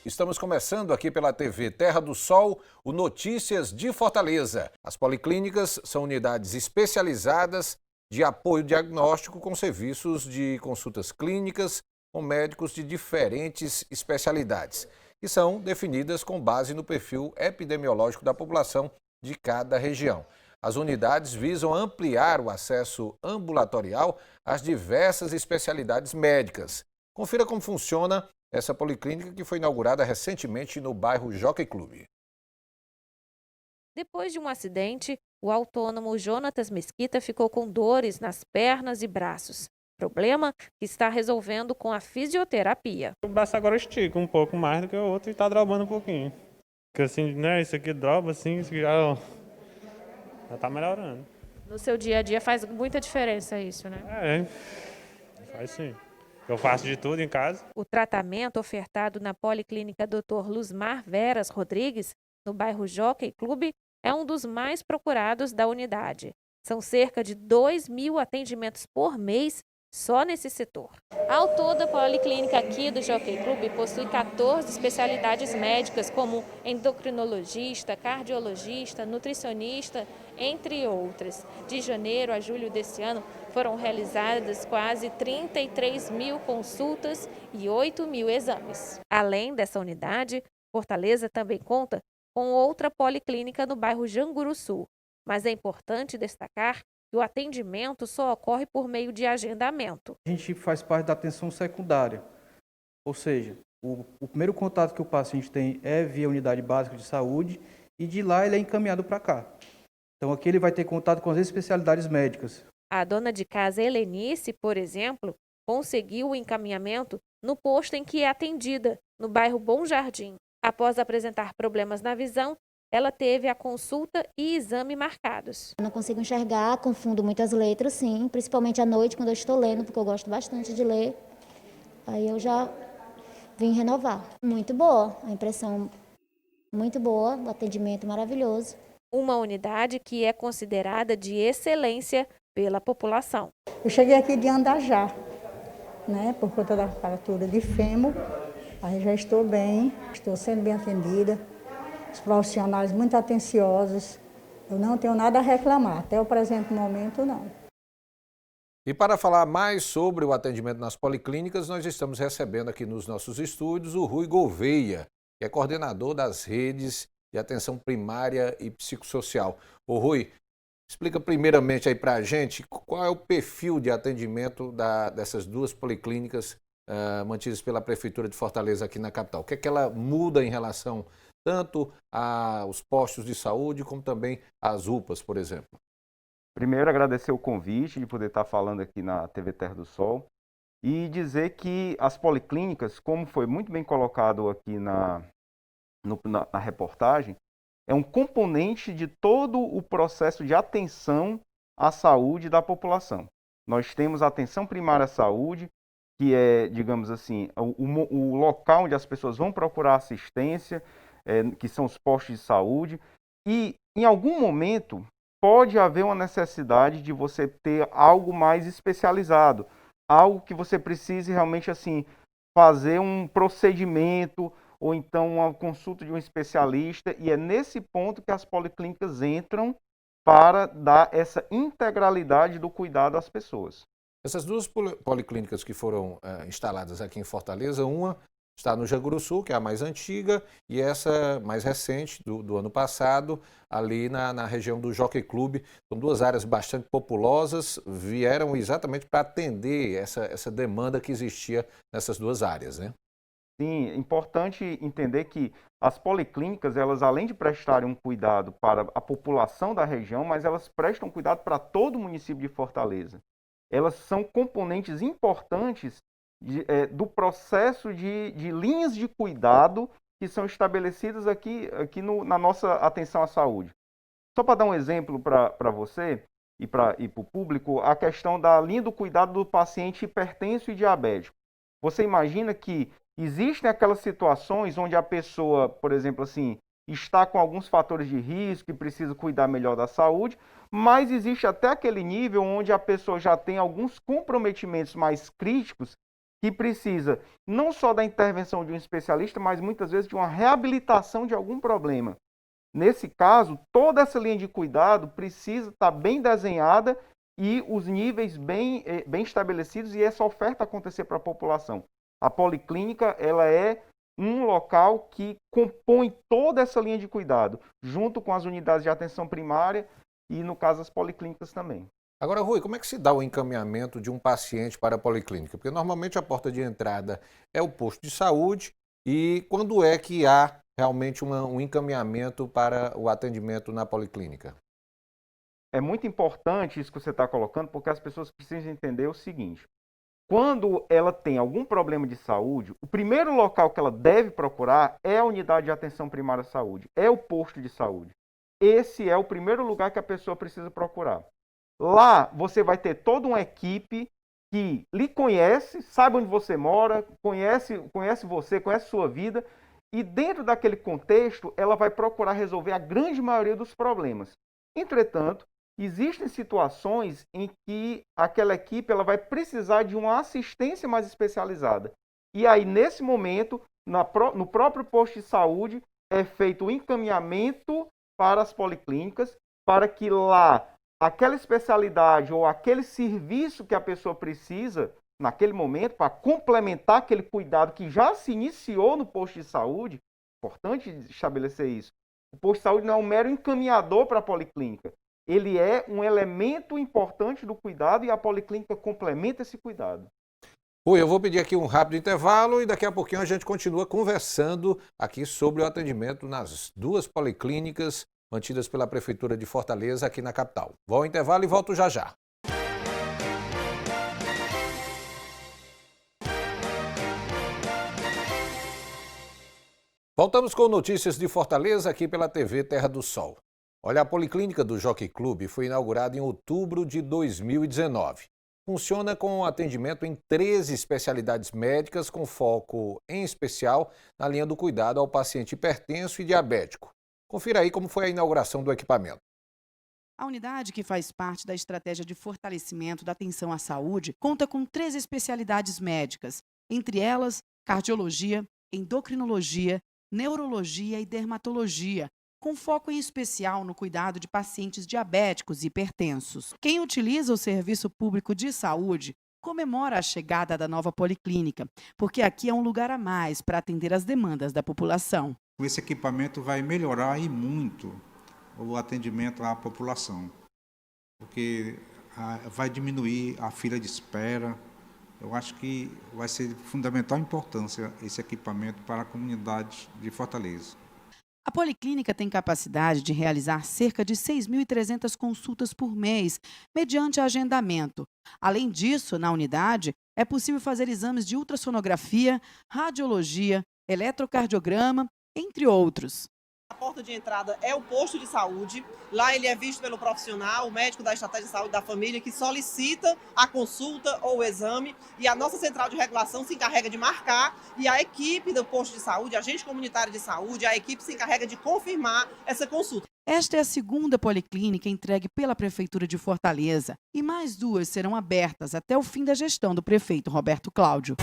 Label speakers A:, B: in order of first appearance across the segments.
A: Estamos começando aqui pela TV Terra do Sol o Notícias de Fortaleza. As policlínicas são unidades especializadas de apoio diagnóstico com serviços de consultas clínicas com médicos de diferentes especialidades, que são definidas com base no perfil epidemiológico da população de cada região. As unidades visam ampliar o acesso ambulatorial às diversas especialidades médicas. Confira como funciona essa policlínica que foi inaugurada recentemente no bairro Jockey Club.
B: Depois de um acidente, o autônomo Jonatas Mesquita ficou com dores nas pernas e braços. Problema que está resolvendo com a fisioterapia.
C: O braço agora estica um pouco mais do que o outro e tá drobando um pouquinho. Porque assim, né, isso aqui droba assim, isso aqui já tá melhorando.
B: No seu dia a dia faz muita diferença isso, né?
C: Faz sim. Eu faço de tudo em casa.
B: O tratamento ofertado na Policlínica Dr. Luzmar Veras Rodrigues, no bairro Jockey Club, é um dos mais procurados da unidade. São cerca de 2.000 atendimentos por mês só nesse setor. Ao todo, a Policlínica aqui do Jockey Club possui 14 especialidades médicas, como endocrinologista, cardiologista, nutricionista, entre outras. De janeiro a julho desse ano, foram realizadas quase 33.000 consultas e 8.000 exames. Além dessa unidade, Fortaleza também conta com outra policlínica no bairro Janguruçu. Mas é importante destacar que o atendimento só ocorre por meio de agendamento.
D: A gente faz parte da atenção secundária, ou seja, o primeiro contato que o paciente tem é via unidade básica de saúde e de lá ele é encaminhado para cá. Então aqui ele vai ter contato com as especialidades médicas.
B: A dona de casa Helenice, por exemplo, conseguiu o encaminhamento no posto em que é atendida, no bairro Bom Jardim. Após apresentar problemas na visão, ela teve a consulta e exame marcados.
E: Eu não consigo enxergar, confundo muitas letras, sim, principalmente à noite quando eu estou lendo, porque eu gosto bastante de ler. Aí eu já vim renovar. Muito boa, a impressão muito boa, o atendimento maravilhoso.
B: Uma unidade que é considerada de excelência pela população.
F: Eu cheguei aqui de Andajá, né, por conta da fratura de fêmur. Aí já estou bem, estou sendo bem atendida. Os profissionais muito atenciosos. Eu não tenho nada a reclamar, até o presente momento não.
A: E para falar mais sobre o atendimento nas policlínicas, nós estamos recebendo aqui nos nossos estúdios o Rui Gouveia, que é coordenador das redes de atenção primária e psicossocial. Ô Rui, explica primeiramente aí para a gente qual é o perfil de atendimento dessas duas policlínicas mantidas pela Prefeitura de Fortaleza aqui na capital. O que é que ela muda em relação tanto aos postos de saúde como também às UPAs, por exemplo?
G: Primeiro, agradecer o convite de poder estar falando aqui na TV Terra do Sol e dizer que as policlínicas, como foi muito bem colocado aqui na reportagem, é um componente de todo o processo de atenção à saúde da população. Nós temos a atenção primária à saúde, que é, digamos assim, o local onde as pessoas vão procurar assistência, que são os postos de saúde, e em algum momento pode haver uma necessidade de você ter algo mais especializado, algo que você precise realmente assim fazer um procedimento ou então uma consulta de um especialista, e é nesse ponto que as policlínicas entram para dar essa integralidade do cuidado às pessoas.
A: Essas duas policlínicas que foram instaladas aqui em Fortaleza, uma está no Janguruçu, que é a mais antiga, e essa mais recente, do ano passado, ali na região do Jockey Club. São duas áreas bastante populosas, vieram exatamente para atender essa demanda que existia nessas duas áreas, né?
G: Sim, é importante entender que as policlínicas, elas além de prestarem um cuidado para a população da região, mas elas prestam cuidado para todo o município de Fortaleza. Elas são componentes importantes do processo de linhas de cuidado que são estabelecidas aqui na nossa atenção à saúde. Só para dar um exemplo para você e para o público, a questão da linha do cuidado do paciente hipertenso e diabético. Você imagina que existem aquelas situações onde a pessoa, por exemplo, assim, está com alguns fatores de risco e precisa cuidar melhor da saúde, mas existe até aquele nível onde a pessoa já tem alguns comprometimentos mais críticos que precisa não só da intervenção de um especialista, mas muitas vezes de uma reabilitação de algum problema. Nesse caso, toda essa linha de cuidado precisa estar bem desenhada e os níveis bem estabelecidos e essa oferta acontecer para a população. A policlínica, ela é um local que compõe toda essa linha de cuidado, junto com as unidades de atenção primária e, no caso, as policlínicas também.
A: Agora, Rui, como é que se dá o encaminhamento de um paciente para a policlínica? Porque normalmente a porta de entrada é o posto de saúde e quando é que há realmente um encaminhamento para o atendimento na policlínica?
G: É muito importante isso que você está colocando, porque as pessoas precisam entender o seguinte. Quando ela tem algum problema de saúde, o primeiro local que ela deve procurar é a unidade de atenção primária à saúde, é o posto de saúde. Esse é o primeiro lugar que a pessoa precisa procurar. Lá você vai ter toda uma equipe que lhe conhece, sabe onde você mora, conhece você, conhece sua vida, e dentro daquele contexto ela vai procurar resolver a grande maioria dos problemas. Entretanto, existem situações em que aquela equipe ela vai precisar de uma assistência mais especializada. E aí, nesse momento, no próprio posto de saúde, é feito o encaminhamento para as policlínicas, para que lá aquela especialidade ou aquele serviço que a pessoa precisa, naquele momento, para complementar aquele cuidado que já se iniciou no posto de saúde, importante estabelecer isso. O posto de saúde não é um mero encaminhador para a policlínica. Ele é um elemento importante do cuidado e a policlínica complementa esse cuidado.
A: Rui, eu vou pedir aqui um rápido intervalo e daqui a pouquinho a gente continua conversando aqui sobre o atendimento nas duas policlínicas mantidas pela Prefeitura de Fortaleza aqui na capital. Vou ao intervalo e volto já já. Voltamos com notícias de Fortaleza aqui pela TV Terra do Sol. Olha, a Policlínica do Jockey Club foi inaugurada em outubro de 2019. Funciona com atendimento em 13 especialidades médicas com foco, em especial, na linha do cuidado ao paciente hipertenso e diabético. Confira aí como foi a inauguração do equipamento.
H: A unidade, que faz parte da estratégia de fortalecimento da atenção à saúde, conta com 13 especialidades médicas, entre elas cardiologia, endocrinologia, neurologia e dermatologia, com foco em especial no cuidado de pacientes diabéticos e hipertensos. Quem utiliza o serviço público de saúde comemora a chegada da nova policlínica, porque aqui é um lugar a mais para atender as demandas da população.
I: Esse equipamento vai melhorar e muito o atendimento à população, porque vai diminuir a fila de espera. Eu acho que vai ser de fundamental importância esse equipamento para a comunidade de Fortaleza.
H: A policlínica tem capacidade de realizar cerca de 6.300 consultas por mês, mediante agendamento. Além disso, na unidade, é possível fazer exames de ultrassonografia, radiologia, eletrocardiograma, entre outros.
J: A porta de entrada é o posto de saúde. Lá ele é visto pelo profissional, o médico da estratégia de saúde da família, que solicita a consulta ou o exame. E a nossa central de regulação se encarrega de marcar. E a equipe do posto de saúde, a agente comunitário de saúde, a equipe se encarrega de confirmar essa consulta.
H: Esta é a segunda policlínica entregue pela Prefeitura de Fortaleza. E mais duas serão abertas até o fim da gestão do prefeito Roberto Cláudio.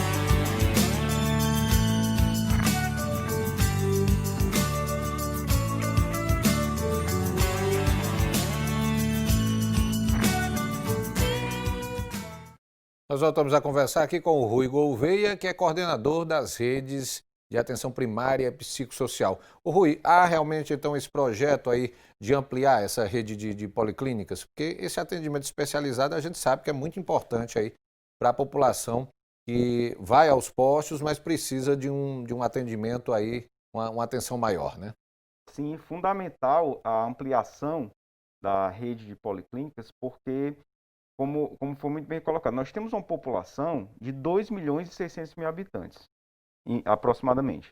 A: Nós voltamos a conversar aqui com o Rui Gouveia, que é coordenador das redes de atenção primária e psicossocial. O Rui, há realmente então esse projeto aí de ampliar essa rede de policlínicas? Porque esse atendimento especializado a gente sabe que é muito importante aí para a população que vai aos postos, mas precisa de um atendimento aí, uma atenção maior, né?
G: Sim, fundamental a ampliação da rede de policlínicas, porque como foi muito bem colocado, nós temos uma população de 2.600.000 habitantes, aproximadamente.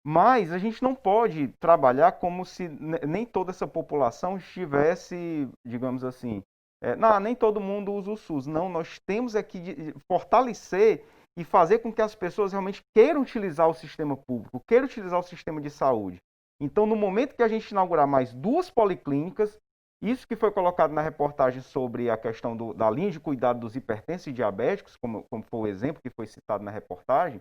G: Mas a gente não pode trabalhar como se nem toda essa população estivesse, digamos assim, nem todo mundo usa o SUS. Não, nós temos aqui de fortalecer e fazer com que as pessoas realmente queiram utilizar o sistema público, queiram utilizar o sistema de saúde. Então, no momento que a gente inaugurar mais 2 policlínicas, Isso que foi colocado na reportagem sobre a questão da linha de cuidado dos hipertensos e diabéticos, como foi o exemplo que foi citado na reportagem,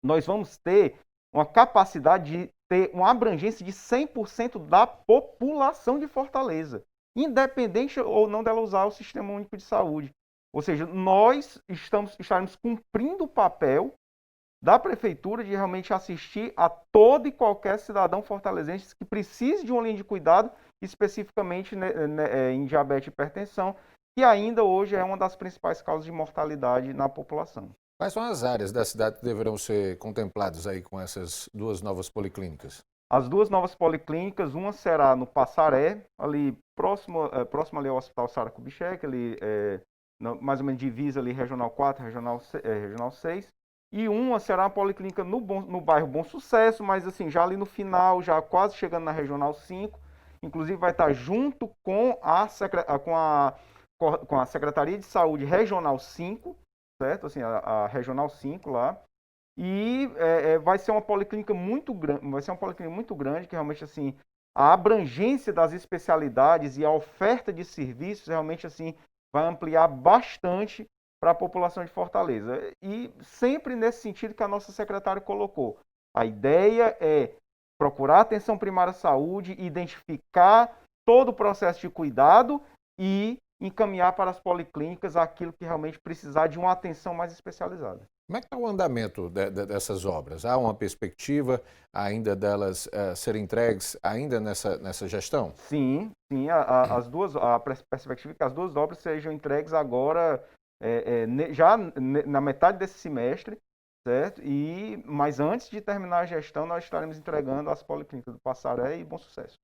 G: nós vamos ter uma capacidade de ter uma abrangência de 100% da população de Fortaleza, independente ou não dela usar o Sistema Único de Saúde. Ou seja, nós estaremos cumprindo o papel da Prefeitura de realmente assistir a todo e qualquer cidadão fortalezense que precise de uma linha de cuidado, especificamente em diabetes e hipertensão, que ainda hoje é uma das principais causas de mortalidade na população.
A: Quais são as áreas da cidade que deverão ser contempladas aí com essas duas novas policlínicas?
G: As duas novas policlínicas, uma será no Passaré, ali próximo ali ao Hospital Sara Kubitschek, ali mais ou menos divisa ali Regional 4, Regional 6. E uma será uma policlínica no bairro Bom Sucesso, mas assim, já ali no final, já quase chegando na Regional 5. Inclusive vai estar junto com a Secretaria de Saúde Regional 5, certo? Assim, a Regional 5 lá. E vai ser uma policlínica muito grande, que realmente assim, a abrangência das especialidades e a oferta de serviços realmente assim vai ampliar bastante para a população de Fortaleza. E sempre nesse sentido que a nossa secretária colocou. A ideia é procurar atenção primária à saúde, identificar todo o processo de cuidado e encaminhar para as policlínicas aquilo que realmente precisar de uma atenção mais especializada.
A: Como é que está o andamento dessas obras? Há uma perspectiva ainda delas serem entregues ainda nessa gestão?
G: Sim, a perspectiva é que as duas obras sejam entregues agora, já na metade desse semestre, certo? Mas antes de terminar a gestão, nós estaremos entregando as policlínicas do Passaré e Bom Sucesso.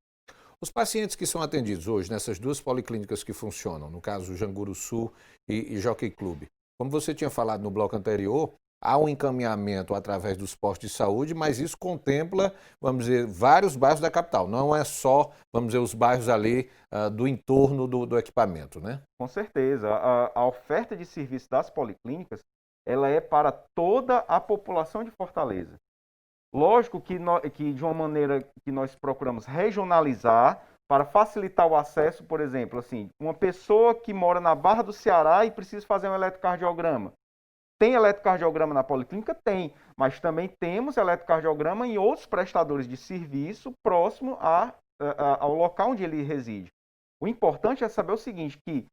A: Os pacientes que são atendidos hoje nessas duas policlínicas que funcionam, no caso Janguru Sul e Jockey Club, como você tinha falado no bloco anterior, há um encaminhamento através dos postos de saúde, mas isso contempla, vamos dizer, vários bairros da capital. Não é só, vamos dizer, os bairros ali do entorno do equipamento, né?
G: Com certeza. A oferta de serviço das policlínicas, ela é para toda a população de Fortaleza. Lógico que de uma maneira que nós procuramos regionalizar para facilitar o acesso, por exemplo, assim, uma pessoa que mora na Barra do Ceará e precisa fazer um eletrocardiograma. Tem eletrocardiograma na policlínica? Tem, mas também temos eletrocardiograma em outros prestadores de serviço próximo ao local onde ele reside. O importante é saber o seguinte, que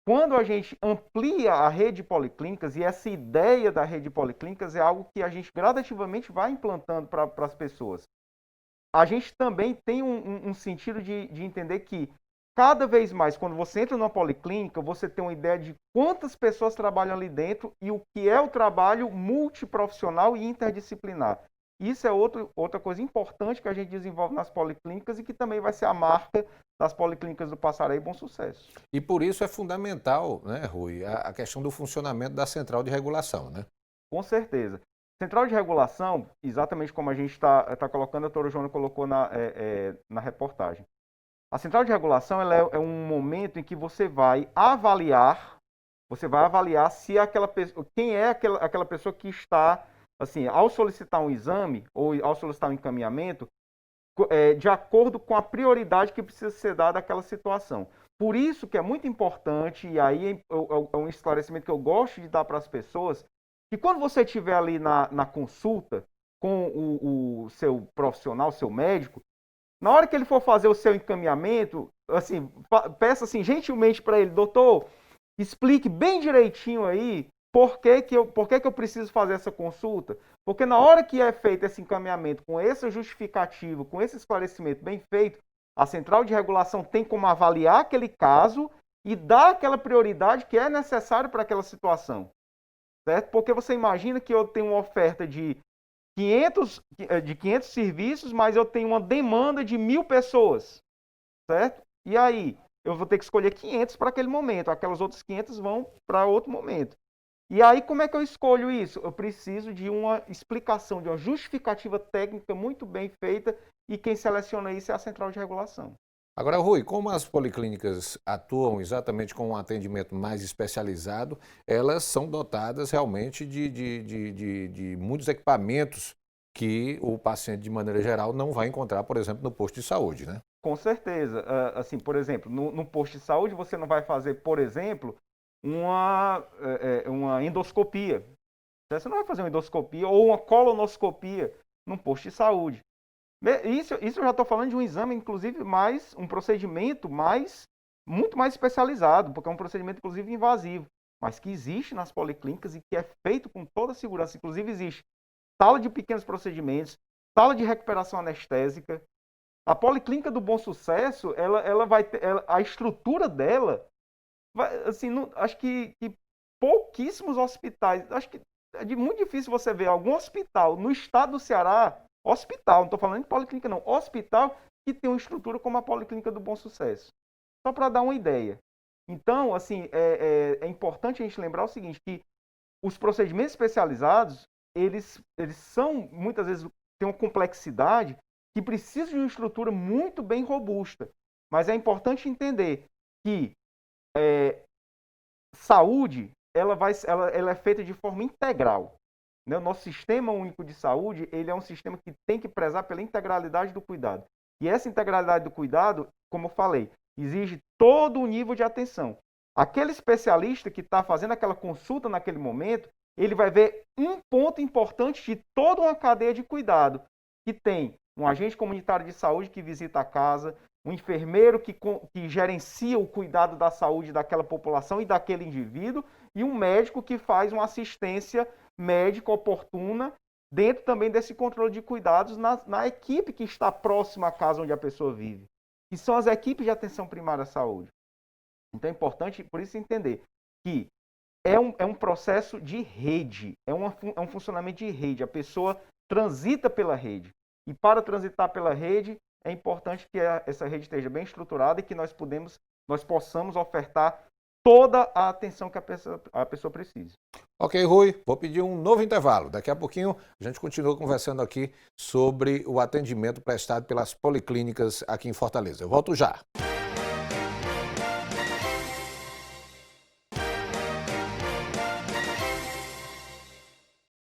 G: quando a gente amplia a rede de policlínicas, e essa ideia da rede de policlínicas é algo que a gente gradativamente vai implantando para as pessoas, a gente também tem um sentido de entender que cada vez mais, quando você entra numa policlínica, você tem uma ideia de quantas pessoas trabalham ali dentro e o que é o trabalho multiprofissional e interdisciplinar. Isso é outra coisa importante que a gente desenvolve nas policlínicas e que também vai ser a marca das policlínicas do Passaré e Bom Sucesso.
A: E por isso é fundamental, né, Rui, a questão do funcionamento da central de regulação, né?
G: Com certeza. Central de regulação, exatamente como a gente está colocando, a doutora Joana colocou na reportagem. A central de regulação ela é um momento em que você vai avaliar se quem é aquela pessoa que está, assim, ao solicitar um exame ou ao solicitar um encaminhamento, de acordo com a prioridade que precisa ser dada àquela situação. Por isso que é muito importante, e aí é um esclarecimento que eu gosto de dar para as pessoas, que quando você estiver ali na consulta com o seu profissional, seu médico, na hora que ele for fazer o seu encaminhamento, assim, peça assim, gentilmente para ele, doutor, explique bem direitinho aí por que eu preciso fazer essa consulta. Porque na hora que é feito esse encaminhamento, com esse justificativo, com esse esclarecimento bem feito, a central de regulação tem como avaliar aquele caso e dar aquela prioridade que é necessária para aquela situação. Certo? Porque você imagina que eu tenho uma oferta de 500 serviços, mas eu tenho uma demanda de 1.000 pessoas, certo? E aí, eu vou ter que escolher 500 para aquele momento, aquelas outras 500 vão para outro momento. E aí, como é que eu escolho isso? Eu preciso de uma explicação, de uma justificativa técnica muito bem feita, e quem seleciona isso é a central de regulação.
A: Agora, Rui, como as policlínicas atuam exatamente com um atendimento mais especializado, elas são dotadas realmente de muitos equipamentos que o paciente, de maneira geral, não vai encontrar, por exemplo, no posto de saúde, né?
G: Com certeza. Assim, por exemplo, no posto de saúde você não vai fazer, por exemplo, uma endoscopia. Você não vai fazer uma endoscopia ou uma colonoscopia num posto de saúde. Isso eu já estou falando de um exame, inclusive, um procedimento muito mais especializado, porque é um procedimento, inclusive, invasivo, mas que existe nas policlínicas e que é feito com toda a segurança. Inclusive, existe sala de pequenos procedimentos, sala de recuperação anestésica. A Policlínica do Bom Sucesso, ela vai ter, a estrutura dela, assim, acho que pouquíssimos hospitais, acho que é muito difícil você ver algum hospital no estado do Ceará, hospital, não estou falando de policlínica não, hospital que tem uma estrutura como a Policlínica do Bom Sucesso. Só para dar uma ideia. Então, assim, é importante a gente lembrar o seguinte, que os procedimentos especializados, eles são, muitas vezes, têm uma complexidade que precisa de uma estrutura muito bem robusta. Mas é importante entender que saúde, ela é feita de forma integral. Né? O nosso Sistema Único de Saúde, ele é um sistema que tem que prezar pela integralidade do cuidado. E essa integralidade do cuidado, como eu falei, exige todo o nível de atenção. Aquele especialista que está fazendo aquela consulta naquele momento, ele vai ver um ponto importante de toda uma cadeia de cuidado, que tem um agente comunitário de saúde que visita a casa, um enfermeiro que gerencia o cuidado da saúde daquela população e daquele indivíduo, e um médico que faz uma assistência médica oportuna dentro também desse controle de cuidados na equipe que está próxima à casa onde a pessoa vive, que são as equipes de atenção primária à saúde. Então é importante, por isso, entender que é um processo de rede, é um funcionamento de rede, a pessoa transita pela rede. E para transitar pela rede, é importante que essa rede esteja bem estruturada e que nós possamos ofertar toda a atenção que a pessoa precisa.
A: Ok, Rui, vou pedir um novo intervalo. Daqui a pouquinho a gente continua conversando aqui sobre o atendimento prestado pelas policlínicas aqui em Fortaleza. Eu volto já.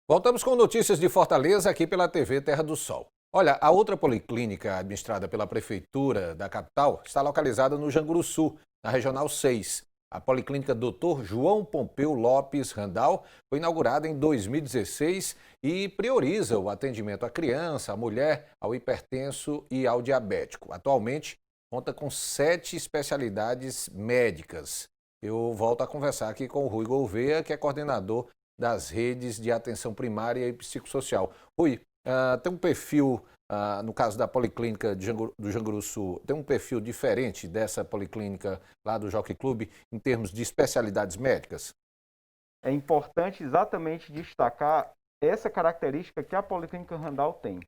A: Voltamos com notícias de Fortaleza aqui pela TV Terra do Sol. Olha, a outra policlínica administrada pela Prefeitura da capital está localizada no Janguruçu, na Regional 6. A Policlínica Dr. João Pompeu Lopes Randal foi inaugurada em 2016 e prioriza o atendimento à criança, à mulher, ao hipertenso e ao diabético. Atualmente, conta com 7 especialidades médicas. Eu volto a conversar aqui com o Rui Gouveia, que é coordenador das redes de atenção primária e psicossocial. Rui, tem um perfil, no caso da Policlínica do Janguruçu, tem um perfil diferente dessa Policlínica lá do Jockey Club em termos de especialidades médicas?
G: É importante exatamente destacar essa característica que a Policlínica Randal tem.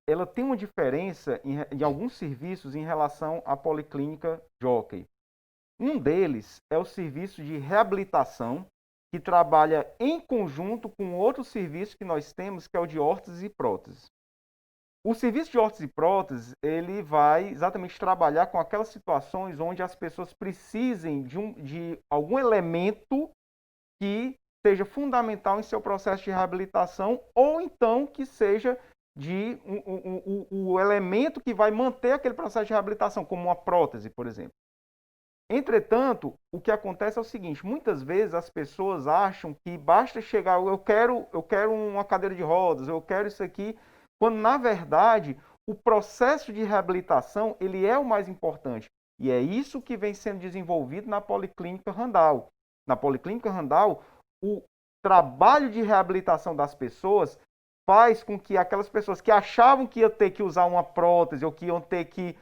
G: Ela tem uma diferença em alguns serviços em relação à Policlínica Jockey. Um deles é o serviço de reabilitação, que trabalha em conjunto com outro serviço que nós temos, que é o de órteses e próteses. O serviço de órteses e próteses, ele vai exatamente trabalhar com aquelas situações onde as pessoas precisem de algum elemento que seja fundamental em seu processo de reabilitação, ou então que seja o elemento que vai manter aquele processo de reabilitação, como uma prótese, por exemplo. Entretanto, o que acontece é o seguinte, muitas vezes as pessoas acham que basta chegar, eu quero uma cadeira de rodas, eu quero isso aqui, quando na verdade o processo de reabilitação ele é o mais importante. E é isso que vem sendo desenvolvido na Policlínica Randal. Na Policlínica Randal, o trabalho de reabilitação das pessoas faz com que aquelas pessoas que achavam que iam ter que usar uma prótese ou que iam ter que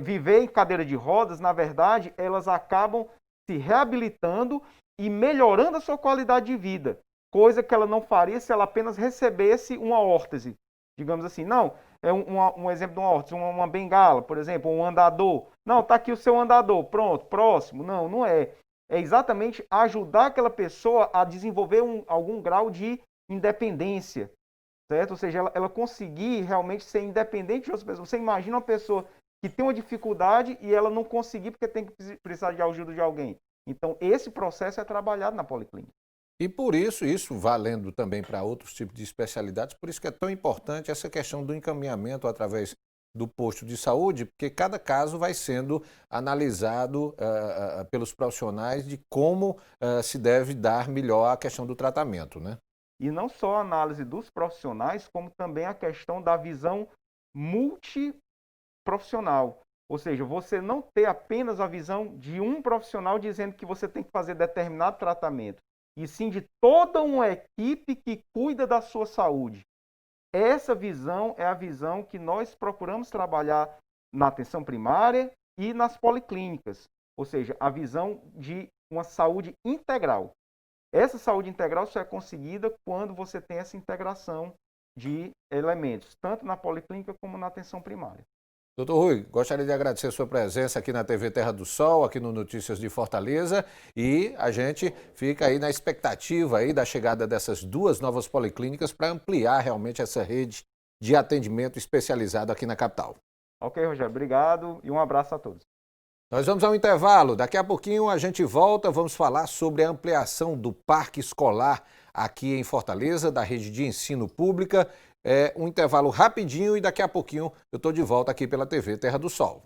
G: viver em cadeira de rodas, na verdade, elas acabam se reabilitando e melhorando a sua qualidade de vida, coisa que ela não faria se ela apenas recebesse uma órtese. Digamos assim, não, um exemplo de uma órtese, uma bengala, por exemplo, um andador. Não, está aqui o seu andador, pronto, próximo. Não, não é. É exatamente ajudar aquela pessoa a desenvolver algum grau de independência, certo? Ou seja, ela conseguir realmente ser independente de outras pessoas. Você imagina uma pessoa que tem uma dificuldade e ela não conseguir porque tem que precisar de ajuda de alguém. Então, esse processo é trabalhado na Policlínica.
A: E por isso valendo também para outros tipos de especialidades, por isso que é tão importante essa questão do encaminhamento através do posto de saúde, porque cada caso vai sendo analisado pelos profissionais de como se deve dar melhor a questão do tratamento, né?
G: E não só a análise dos profissionais, como também a questão da visão multiprofissional. Ou seja, você não ter apenas a visão de um profissional dizendo que você tem que fazer determinado tratamento, e sim de toda uma equipe que cuida da sua saúde. Essa visão é a visão que nós procuramos trabalhar na atenção primária e nas policlínicas. Ou seja, a visão de uma saúde integral. Essa saúde integral só é conseguida quando você tem essa integração de elementos, tanto na policlínica como na atenção primária.
A: Doutor Rui, gostaria de agradecer a sua presença aqui na TV Terra do Sol, aqui no Notícias de Fortaleza, e a gente fica aí na expectativa aí da chegada dessas 2 novas policlínicas para ampliar realmente essa rede de atendimento especializado aqui na capital.
G: Ok, Rogério, obrigado e um abraço a todos.
A: Nós vamos ao intervalo, daqui a pouquinho a gente volta, vamos falar sobre a ampliação do parque escolar aqui em Fortaleza, da rede de ensino pública. Um intervalo rapidinho e daqui a pouquinho eu estou de volta aqui pela TV Terra do Sol.